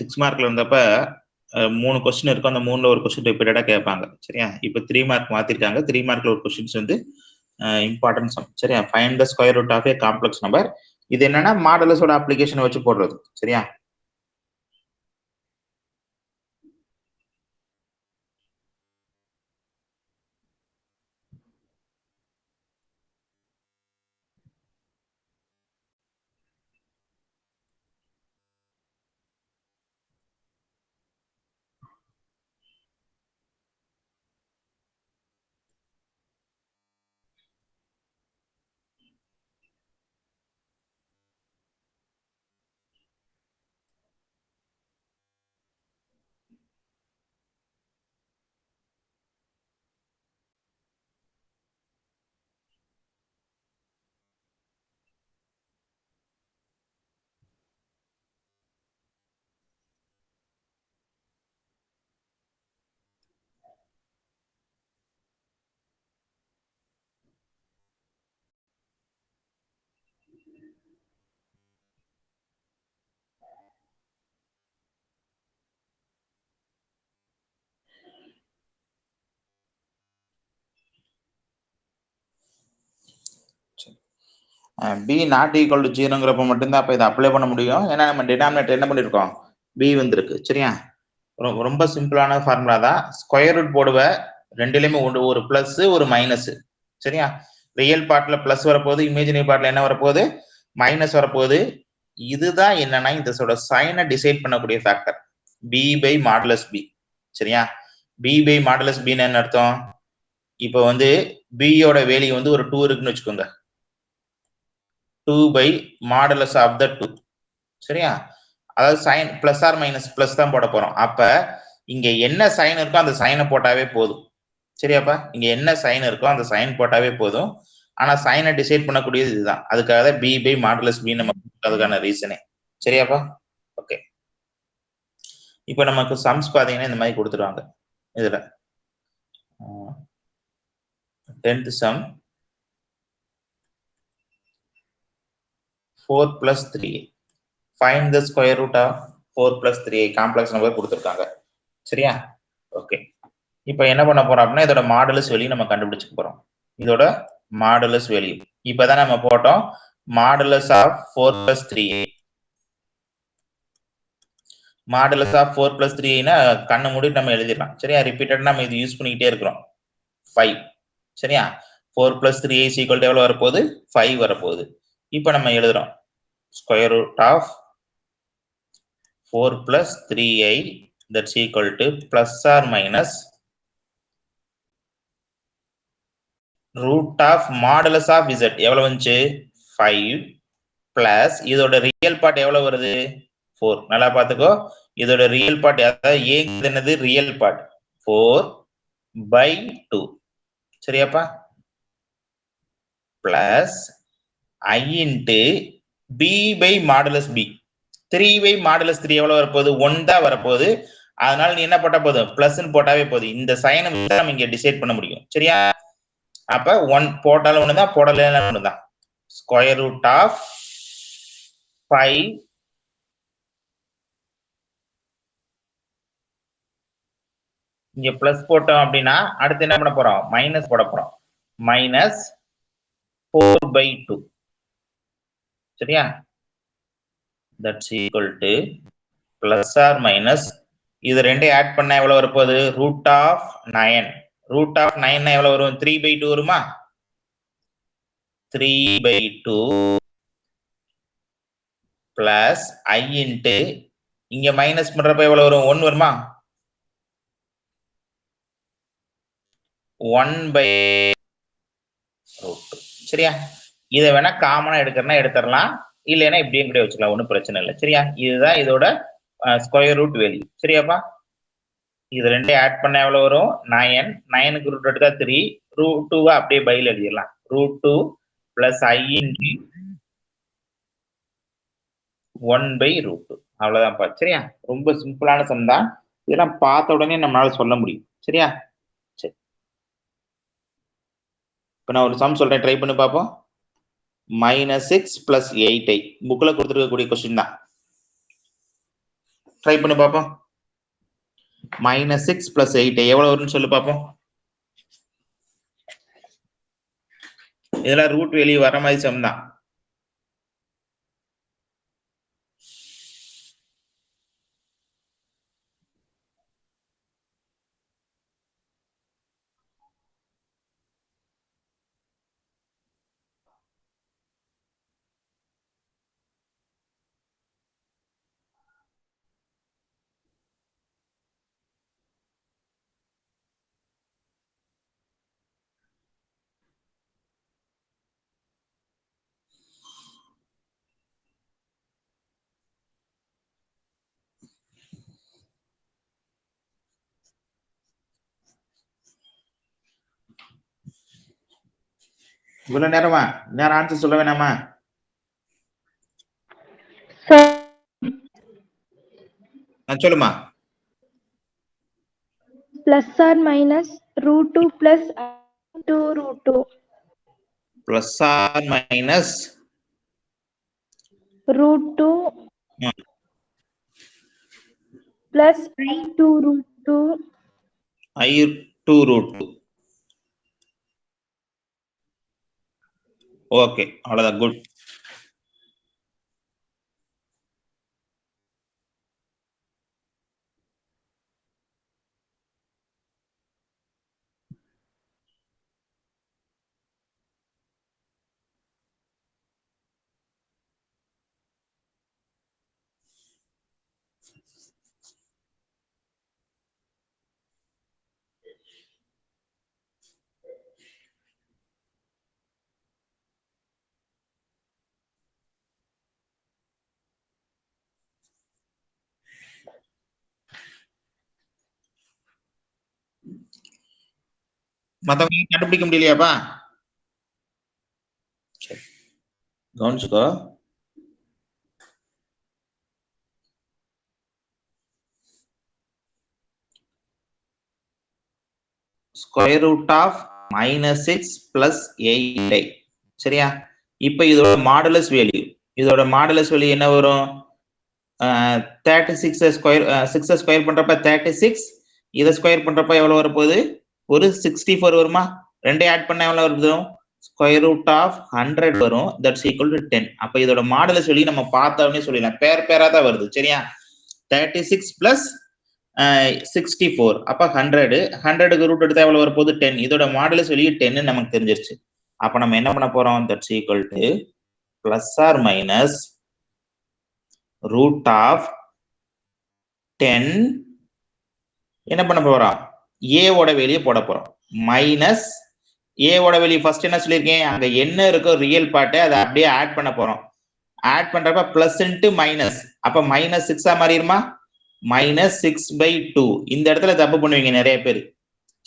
6 மார்க்ல இருந்தப்ப 3 கொஸ்டின் இருக்கும். அந்த 3ல ஒரு கொஸ்டின் ரிப்பீட்டடா கேட்பாங்க. சரியா? இப்போ 3 மார்க் மாத்திருக்காங்க. 3 மார்க்ல ஒரு கொஸ்டின்ஸ் வந்து இம்பார்ட்டன்ட் சம். சரியா? Find the square root of a complex number. இது என்னன்னா மாடுலஸோட அப்ளிகேஷனை வச்சு போடுறது. சரியா? b not equal to 0ங்கிறப்ப மட்டும்தான் அப்ப இதை அப்ளை பண்ண முடியும். ஏன்னா நம்ம டினாமினேட்டர் என்ன பண்ணிருக்கோம், b வந்திருக்கு. சரியா, ரொம்ப சிம்பிளான ஃபார்முலா தான். ஸ்கொயர் ரூட் போடுவ, ரெண்டுலயுமே ஒரு பிளஸ் ஒரு மைனஸ். சரியா, ரியல் பார்ட்ல பிளஸ் வரப்போகுது, இமேஜினரி பார்ட்ல என்ன வரப்போகுது, மைனஸ் வரப்போகுது. இதுதான் என்னன்னா இதோட சைனை டிசைட் பண்ணக்கூடிய factor b by modulus b. சரியா, b பை மாடுலஸ் b என்ன அர்த்தம், இப்போ வந்து b யோட வேல்யூ வந்து ஒரு 2 இருக்குன்னு வச்சுக்கோங்க, 2 by modulus of the 2. சரியா, அதாவது sign plus or minus plus தான் போட போறோம். அப்ப இங்க என்ன சைன் இருக்கோ அந்த சைனை போட்டாவே போதும். சரியாப்பா, இங்க என்ன சைன் இருக்கோ அந்த சைன் போட்டாவே போதும். ஆனா சைனை டிசைட் பண்ணக்கூடியது இதுதான். அதுக்காக தான் b by modulus b நம்ம அதுக்கான ரீசனே. சரியாப்பா, ஓகே. இப்போ நமக்கு சம்ஸ் பாத்தீங்கன்னா இந்த மாதிரி கொடுத்துருவாங்க. இதுல 10th sum 4 plus 3a. Find the square root of 4 plus 3a. Complex number கொடுத்துருக்காங்க. சரியா, ஓகே. இப்போ என்ன பண்ண போறோம் அப்படின்னா இதோட மாடுலஸ் வேல்யூ நம்ம கண்டுபிடிச்சுக்க போறோம். இதோட மாடுலஸ் வேல்யூ இப்பதான் நம்ம போட்டோம், modulus of 4 plus 3a. Modulus of 4 plus 3a கண்ணை மூடிட்டு நம்ம எழுதிடலாம். சரியா, ரிப்பீட்டட் நம்ம இது யூஸ் பண்ணிக்கிட்டே இருக்கிறோம். 5. சரியா, 4 plus 3a is equal to எவ்வளவு வரப்போகுது, 5 வரப்போகுது. இப்போ நம்ம எழுதுறோம் square root of 4 plus 3a that's equal to plus or minus root of modulus of z எவ்வளவு வந்துச்சு 5 plus இதோட ரியல் பார்ட் எவ்வளவு வருது 4. நல்லா பாத்துக்கோ, இதோட ரியல் பார்ட் அதாவது a என்னது real part 4/2. சரியாப்பா, plus I into b by modulus b. 3 by modulus 3 எவ்வளவு வரப்போகுது 1 தான் வரப்போகுது. அதனால நீ என்ன போட்டா போதும், பிளஸ் போட்டாவே போதும். இந்த சைனை நம்ம இங்க டிசைட் பண்ண முடியும். சரியா, அப்ப 1 போட்டாலும் ஒண்ணுதான், போடலாம் ஒண்ணுதான். ஸ்கொயர் ரூட் ஆஃப் 5 இங்க பிளஸ் போட்டோம் அப்படின்னா அடுத்து என்ன பண்ண போறோம், மைனஸ் போட போறோம். மைனஸ் 4/2. சரியா, that's equal to plus or minus இது ரெண்டே ஆட் பண்ணா எவ்வளவு வரப்போகுது ரூட் ஆஃப் 9. ரூட் ஆஃப் 9 எவ்வளவு வரும் 3/2 வருமா, 3/2 பிளஸ் I இன்ட்டு இங்க மைனஸ் பண்றப்ப எவ்வளவு வரும் 1 வருமா, 1/√2. சரியா, இதை வேணா காமனா எடுக்கிறனா எடுத்துடலாம், இல்லைன்னா இப்படியே கூட வச்சுக்கலாம், ஒன்றும் பிரச்சனை இல்லை. சரியா, இதுதான் இதோட ஸ்கொயர் ரூட் வேல்யூ. சரியாப்பா, இது ரெண்டே ஆட் பண்ண எவ்வளவு வரும் 9. 9க்கு ரூட் எடுத்தா 3, ரூட் 2 அப்படியே பைல எழுதிடலாம். Root 2 plus I into 1/√2. அவ்வளவுதான்ப்பா. சரியா, ரொம்ப சிம்பிளான சம் தான், இதெல்லாம் பார்த்த உடனே நம்மளால சொல்ல முடியும். சரியா, சரி. இப்ப நான் ஒரு சம் சொல்றேன், ட்ரை பண்ணி பார்ப்போம். -6 plus 8 புக்ல கொடுத்துருக்கக்கூடிய கொஸ்டின் தான், ட்ரை பண்ணி பார்ப்போம். -6 plus 8 எவ்வளவு வரும்னு சொல்லி பார்ப்போம். இதெல்லாம் ரூட் வேல்யூ வர மாதிரி சம் தான். இவ்வளவு நேரமா நேரம் ஆன்சர் சொல்ல வேணாமா, சொல்லுமா. Plus or minus √2 plus 2 √2. Plus or minus root 2 plus I2 root 2 I2 root 2. Okay, அவ்வளவுதான், குட். மத்தவங்க கண்டுபிடிக்க முடியலையாப்பா? கவனிச்சுக்கோ. Square root of -6 plus 8i. சரியா? இப்போ இதோட மாடுலஸ் வேல்யூ, என்ன வரும்? 36 ஸ்கொயர் 6 ஸ்கொயர் பண்றப்ப 36, இத ஸ்கொயர் பண்றப்ப எவ்வளவு வரப்போகுது? ஒரு 64 வருமா? ரெண்டே ஆட் பண்ணா எவ்வளவு வரும்? ஸ்கொயர் ரூட் ஆஃப் 100 வரும். That's equal to 10. அப்ப இதோட மாடுலஸ் வேல்யூ நம்ம பார்த்தோம்னே சொல்லிடலாம். பேரா தான் வருது. சரியா? 36 plus 64 அப்ப 100க்கு ரூட் எடுத்தா எவ்வளவு வரப்போகுது? 10. இதோட மாடுலஸ் வேல்யூ 10 நமக்கு தெரிஞ்சிருச்சு. அப்ப நம்ம என்ன பண்ண போறோம்? That's equal to plus or minus root of 10 என்ன பண்ண போறோம்? a ஓட வேல்யூ போட போறோம். மைனஸ் a ஓட வேல்யூ ஃபர்ஸ்ட் என்ன சொல்லியிருக்கேன்? அங்க என்ன இருக்கோ ரியல் பார்ட் அதை அப்படியே ஆட் பண்ண போறோம். ஆட் பண்றப்ப பிளஸ் இன்டு மைனஸ், அப்ப -6 மாறிடுமா? -6/2. இந்த இடத்துல தப்பு பண்ணுவீங்க நிறைய பேர்.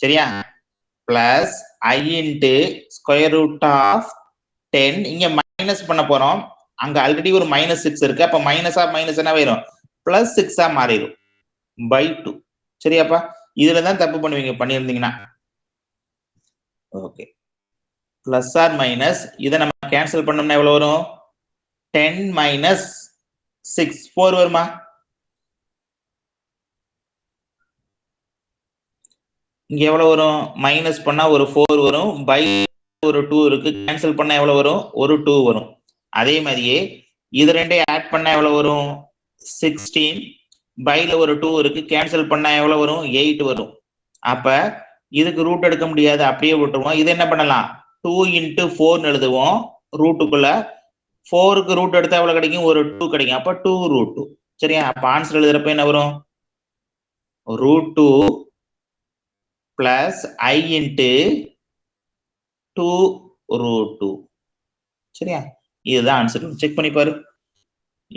சரியா? Plus I into square root of 10. இங்க மைனஸ் பண்ண போறோம். அங்க ஆல்ரெடி ஒரு -6 இருக்கு. அப்ப மைனஸ் என்ன ஆயிரும்? +6 மாறிடும் by 2. சரியாப்பா? இதுலதான் தப்பு பண்ணுவீங்க பண்ணியிருந்தீங்கன்னா. ஓகே, பிளஸ் ஆர் மைனஸ் இதை நம்ம கேன்சல் பண்ணோம்னா எவ்வளவு வரும்? 10 - 6 4 வருமா? இங்க எவ்வளவு வரும்? மைனஸ் பண்ணா ஒரு 4 வரும். பை ஒரு 2 இருக்கு. கேன்சல் பண்ணா எவ்வளவு வரும்? ஒரு 2 வரும். அதே மாதிரியே இது ரெண்டையும் ஆட் பண்ணா எவ்வளவு வரும்? 16. பைல ஒரு 2 இருக்கு. கேன்சல் பண்ணா எவ்வளவு வரும்? 8 வரும். அப்ப இதுக்கு ரூட் எடுக்க முடியாது, அப்படியே விட்டுருவோம். இது என்ன பண்ணலாம்? 2 × 4 எழுதுவோம். ரூட்டுக்குள்ள 4க்கு ரூட் எடுத்தா எவ்வளவு கிடைக்கும்? ஒரு 2 கிடைக்கும். அப்ப 2 root 2. சரியா? அப்ப ஆன்சர் எழுதுறப்ப என்ன வரும்? √2 plus I into 2 √2. சரியா? இதுதான் ஆன்சர். செக் பண்ணி பாரு.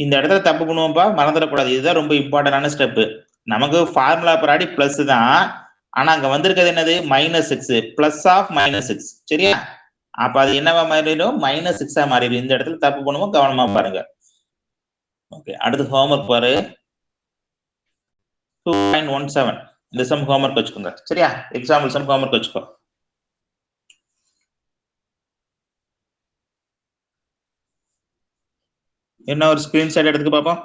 இந்த இடத்துல தப்பு பண்ணுவோம்ப்பா, மறந்துடக்கூடாது. இதுதான் ரொம்ப இம்பார்ட்டன்டான ஸ்டெப். நமக்கு ஃபார்முலா படி பிளஸ் தான், ஆனா அங்க வந்திருக்கிறது என்னது? -6, பிளஸ் ஆஃப் -6. சரியா? அப்ப அது என்னவா மாறிடும்? -6 மாறிடும். இந்த இடத்துல தப்பு பண்ணுவோம், கவனமா பாருங்க. ஓகே, அடுத்து ஹோம்வொர்க் பாரு. 2.17 இந்த சம் ஹோம்வொர்க் வச்சுக்கோங்க. சரியா? எக்ஸாம்பிள் சம் ஹோம்வொர்க் வச்சுக்கோ. என்ன ஒரு ஸ்கிரீன்ஷாட் எடுத்துக்க பாப்போம்.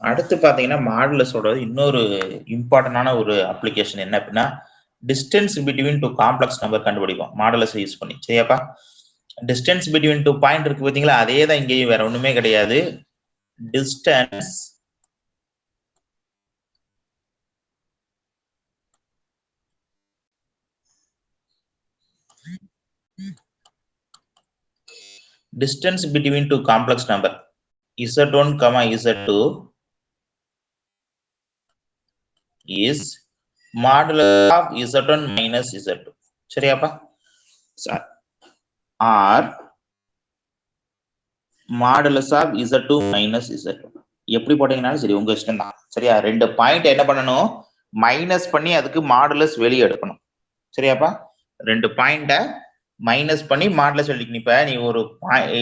அடுத்து பாத்தீங்கன்னா மாடுலஸோட இன்னொரு இம்பார்ட்டன்டான ஒரு அப்ளிகேஷன் என்ன அப்படின்னா, டிஸ்டன்ஸ் பிட்வீன் 2 காம்ப்ளெக்ஸ் நம்பர் கண்டுபிடிக்கும் மாடுலஸ் யூஸ் பண்ணி. சரியாப்பா? டிஸ்டன்ஸ் பிட்வீன் 2 பாயிண்ட் இருக்கு பாத்தீங்களா, அதே தான் இங்கேயும், வேற ஒண்ணுமே கிடையாது. Distance between 2 complex number z1, z2 is modulus of z1 minus z2. சரியாப்பா? or modulus of Z2 minus Z2. எப்படி போட்டீங்கனாலும் சரி உங்க இஷ்டம் தான். சரியா? ரெண்டு பாயிண்ட் என்ன பண்ணணும்? மைனஸ் பண்ணி அதுக்கு மாடுலஸ் வெளியே எடுக்கணும். சரியாப்பா? ரெண்டு பாயிண்ட மைனஸ் பண்ணி மாடுலஸ் வெளிக்கணும். இப்ப நீ ஒரு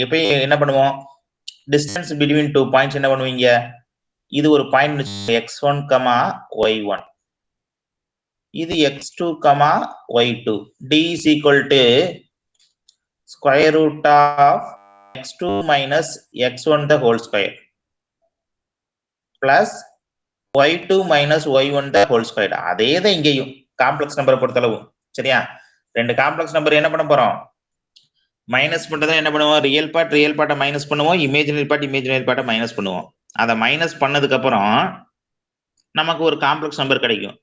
எப்ப என்ன பண்ணுவோம்? டிஸ்டன்ஸ் பிட்வீன் டூ பாயிண்ட்ஸ் என்ன பண்ணுவீங்க? இது ஒரு பாயிண்ட் x1, y1. இது x2, y2. d is equal to square root of x2 minus x1 the whole square plus y2 minus y1 the whole square. அதே தான் இங்கேயும் காம்ப்ளெக்ஸ் நம்பரை பொறுத்தளவு. சரியா? ரெண்டு காம்ப்ளெக்ஸ் நம்பர் என்ன பண்ண போறோம்? மைனஸ் பண்றதை என்ன பண்ணுவோம்? ரியல் பார்ட்டை மைனஸ் பண்ணுவோம், இமேஜினரி பார்ட்டை மைனஸ் பண்ணுவோம். அதை மைனஸ் பண்ணதுக்கு அப்புறம் நமக்கு ஒரு காம்ப்ளெக்ஸ் நம்பர் கிடைக்கும்.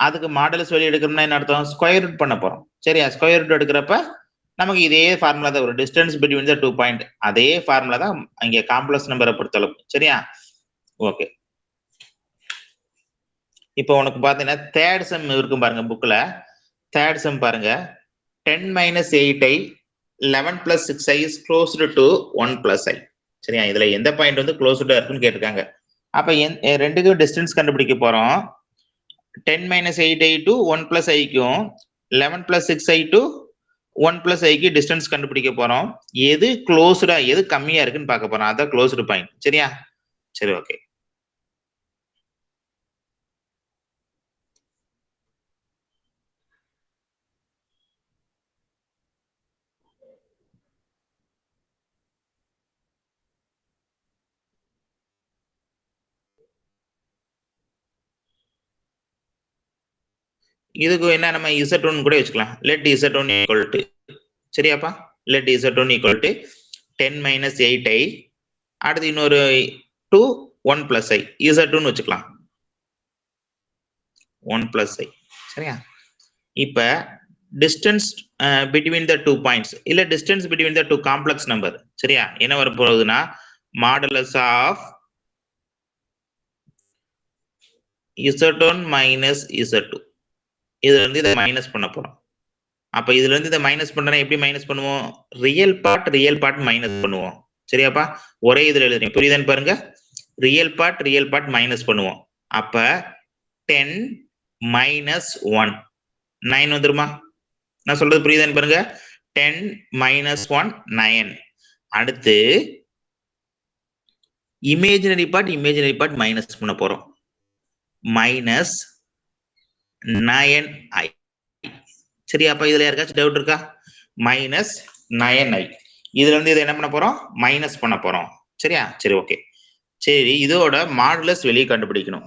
அதுக்கு மாடுலஸ் வெளியே எடுக்கணும்னா என்ன அர்த்தம்? ஸ்கொயர் ரூட் பண்ண போறோம். சரியா? ஸ்கொயர் ரூட் எடுக்கிறப்ப நமக்கு இதே ஃபார்முலா தான் வரும். Distance between the two point அதே ஃபார்முலா தான் இங்க காம்ப்ளெக்ஸ் நம்பரை பொறுத்தளவு. சரியா? ஓகே. இப்போ உனக்கு பாத்தீங்கன்னா தேர்ட் சம் இருக்கும் பாருங்க புக்ல. தேர்ட் சம் பாருங்க. 10 minus 8i 11 plus 6i is closer to 1 plus i. சரியா? இதுல எந்த பாயிண்ட் வந்து க்ளோஸ்டா இருக்குன்னு கேட்டிருக்காங்க. அப்ப ரெண்டுக்கும் டிஸ்டன்ஸ் கண்டுபிடிக்க போறோம். 10 minus 8i to 1 plus i க்கும் 11 plus 6i to 1 plus i க்கு டிஸ்டன்ஸ் கண்டுபிடிக்க போறோம். எது க்ளோஸ்டா எது கம்மியா இருக்குன்னு பார்க்க போறோம். அதான் க்ளோஸ்டு பாயிண்ட். சரியா? சரி, ஓகே. இதுக்கு என்ன நம்ம Z1 கூட வச்சுக்கலாம். let Z1 equal to, சரியாப்பா? let Z1 equal to 10 minus 8i, அடுத்து இன்னொரு 2 1 plus i, Z2 வச்சுக்கலாம். 1 plus i. சரியா? இப்ப distance between the two points இல்ல distance between the two complex number. சரியா? என்ன வர போகுதுன்னா modulus of Z1 minus Z2. இதுல இருந்து இதை மைனஸ் பண்ண போறோம். அப்ப இதுல இருந்து இதை மைனஸ் பண்றேன்னா எப்படி மைனஸ் பண்ணுவோம்? ரியல் பார்ட் மைனஸ் பண்ணுவோம். சரியாப்பா? ஒரே இதுல எழுதுறேன், புரியுதான்னு பாருங்க. ரியல் பார்ட் மைனஸ் பண்ணுவோம். அப்ப 10 minus 1 9 வந்துருமா? நான் சொல்றது புரியுதான்னு பாருங்க. 10 minus 1 9. அடுத்து இமேஜினரி பார்ட் மைனஸ் பண்ண போறோம். Minus 9i. சரியா? அப்ப இதுல யாருக்காச்சும் டவுட் இருக்கா? Minus 9i. இதுல இருந்து இதை என்ன பண்ண போறோம்? மைனஸ் பண்ண போறோம். சரியா? சரி, ஓகே. சரி, இதோட மாடுலஸ் வெளியே கண்டுபிடிக்கணும்.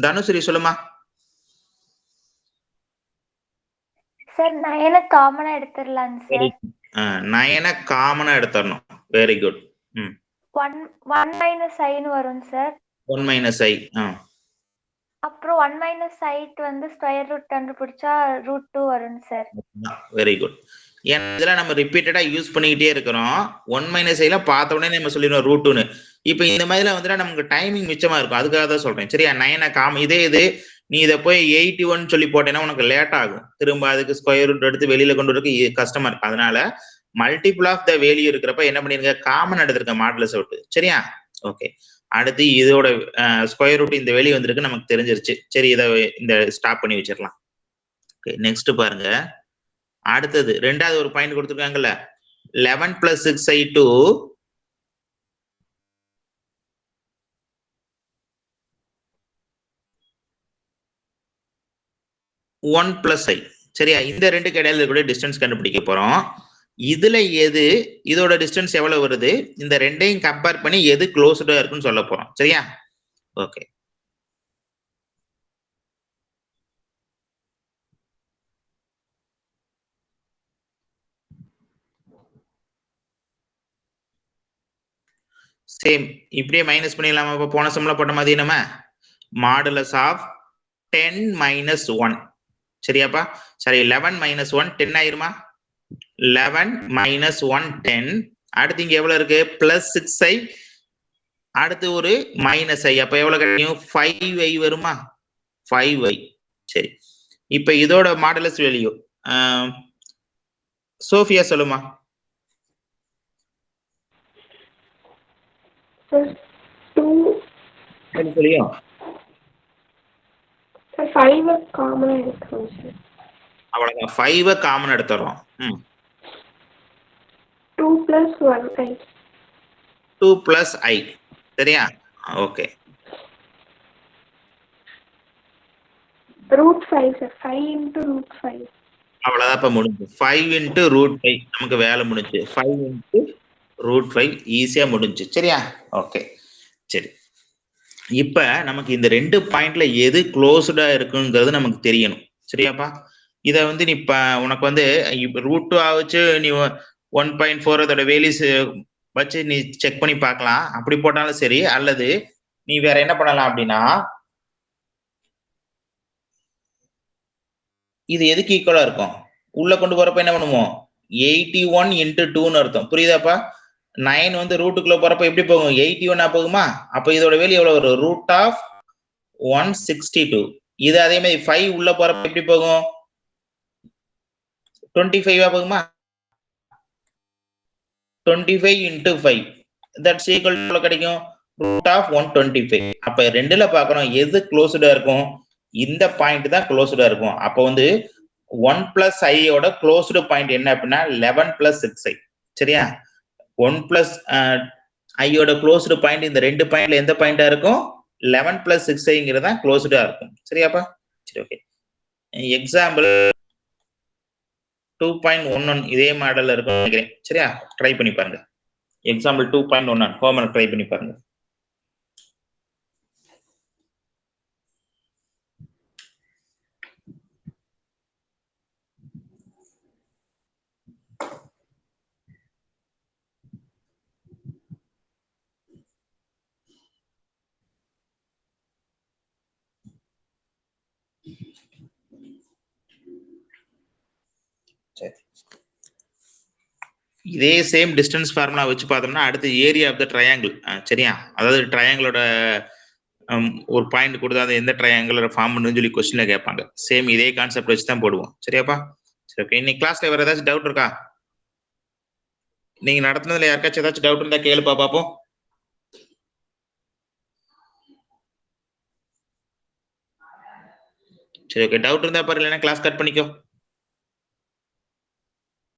தனுஸ்ரீ சொல்லுமா. சார் 9 காமனா எடுத்துறலாம் சார். 9 காமனா எடுத்துறணும். Very good. 1 minus i னு வரும் சார். 1 minus i. அப்புறம் 1 minus i வந்து ஸ்கொயர் ரூட் கண்டுபிடிச்சா √2 வரும் சார். Very good. ஏன்னா இதெல்லாம் நம்ம ரிப்பீட்டடா யூஸ் பண்ணிக்கிட்டே இருக்கிறோம். 1 minus i பார்த்த உடனே நம்ம சொல்லிடுவோம் √2ன்னு. இப்போ இந்த மாதிரிலாம் வந்துட்டா நமக்கு டைமிங் மிச்சமா இருக்கும். அதுக்காக தான் சொல்றேன். சரியா? 9 இதே இது நீ இதை போய் 81 சொல்லி போட்டேன்னா உனக்கு லேட் ஆகும். திரும்ப அதுக்கு ஸ்கொயர் ரூட் எடுத்து வெளியில கொண்டு வரதுக்கு கஷ்டமா இருக்கு. அதனால மல்டிபிள் ஆஃப் த வேல்யூ இருக்கிறப்ப என்ன பண்ணிருக்க? காமன் எடுத்திருக்க மாடுலஸ் விட்டு. சரியா? ஓகே. அடுத்து இதோட ஸ்கொயர் ரூட் இந்த வெளியே வந்திருக்கு, நமக்கு தெரிஞ்சிருச்சு. சரி, இதை இந்த ஸ்டாப் பண்ணி வச்சிடலாம். ஓகே, நெக்ஸ்ட் பாருங்க. அடுத்தது ரெண்டாவது ஒரு point கொடுத்துருக்காங்கல்ல. 11 plus 6i to 1 plus i. சரியா? இந்த ரெண்டுக்கு இடையில கூட டிஸ்டன்ஸ் கண்டுபிடிக்க போறோம். இதுல எது இதோட டிஸ்டன்ஸ் எவ்வளவு வருது? இந்த ரெண்டையும் கம்பேர் பண்ணி எது க்ளோஸ்டா இருக்குன்னு சொல்ல போறோம். சரியா? ஓகே. சேம் இப்படியே மைனஸ் பண்ணிடலாமா? இப்ப போன சம்ல போட்ட மாதிரி நம்ம மாடுலஸ் ஆஃப் 10 minus 1. சரியாப்பா? சரி, 11 minus 1 10 ஆயிருமா? 11 minus 1 10. அடுத்து இங்க எவ்வளவு இருக்கு? Plus 6i. அடுத்து ஒரு மைனஸ் i. அப்ப எவ்வளவு கிடைக்கும்? 5i வருமா? 5i. சரி, இப்ப இதோட மாடுலஸ் வேல்யூ சோஃபியா சொல்லுமா. Sir, 2, சொல்லியும் 5 common எடுக்கிறோம் சார். அவ்வளவுதான் 5 காமன் எடுத்துறோம். 2 plus 1i. 2 plus i சரியா? ஓகே. Root 5 sir. 5 into root 5. அவ்வளவுதான் இப்ப முடிஞ்சு. 5 into root 5 நமக்கு வேலை முடிஞ்சு. 5 into root 5 ஈஸியா முடிஞ்சு. சரியா? ஓகே சரி. இப்ப நமக்கு இந்த 2 பாயிண்ட்ல எது க்ளோஸ்டா இருக்குங்கிறது நமக்கு தெரியணும். சரியாப்பா? இத வந்து நீ உனக்கு வந்து ரூட் 2 ஆச்சு நீ 1.4 அதோட வேல்யூஸ் வச்சு நீ செக் பண்ணி பார்க்கலாம். அப்படி போட்டாலும் சரி, அல்லது நீ வேற என்ன பண்ணலாம் அப்படின்னா, இது எதுக்கு ஈக்குவலா இருக்கும்? உள்ள கொண்டு போறப்ப என்ன பண்ணுவோம்? 81 into 2ன்னு அர்த்தம். புரியுதாப்பா? 9 வந்து ரூட்டுக்குள்ள போறப்ப எப்படி போகும்? 81 போகுமா? அப்ப இதோட வேல்யூ எவ்வளவு வரும்? Root of 162. இது அதே மாதிரி 5 உள்ள போறப்ப எப்படி போகும்? 25 போகுமா? 25 into 5 that's equal to கிடைக்கும் root of 125. அப்ப ரெண்டுல பார்க்கணும் எது க்ளோஸ்டா இருக்கும். இந்த பாயிண்ட் தான் க்ளோஸ்டா இருக்கும். அப்ப வந்து 1 plus i ஓட க்ளோஸ்டு பாயிண்ட் என்ன அப்படின்னா 11 plus 6i. சரியா? 1 plus i ஓட க்ளோஸ்டு பாயிண்ட் இந்த ரெண்டு பாயிண்ட்ல எந்த பாயிண்டா இருக்கும்? 11 plus 6iங்கிறது தான் க்ளோஸ்டா இருக்கும். சரியாப்பா? சரி ஓகே. எக்ஸாம்பிள் 2.11 இதே மாடல்ல இருக்கும் நினைக்கிறேன். சரியா? ட்ரை பண்ணி பாருங்க. எக்ஸாம்பிள் 2.11 ஹோம்வொர்க் ட்ரை பண்ணி பாருங்க. இதே சேம் டிஸ்டன்ஸ் ஃபார்முலா வச்சு பார்த்தோம்னா அடுத்து ஏரியா ஆஃப் த ட்ரையாங்கிள். சரியா? அதாவது ட்ரையாங்கிளோட ஒரு பாயிண்ட் கொடுத்தா அது எந்த ட்ரையாங்கிளோட ஃபார்ம் பண்ணுன்னு சொல்லி கொஸ்டின்ல கேட்பாங்க. சேம் இதே கான்செப்ட் வச்சு தான் போடுவோம். சரியாப்பா? சரி ஓகே. இன்னைக்கு கிளாஸ்ல வேற ஏதாச்சும் டவுட் இருக்கா? நீங்க நடத்துனதுல யாருக்காச்சும் ஏதாச்சும் டவுட் இருந்தா கேளுப்பா பாப்போம். சரி ஓகே. டவுட் இருந்தா பாரு, இல்லைன்னா கிளாஸ் கட் பண்ணிக்கோ.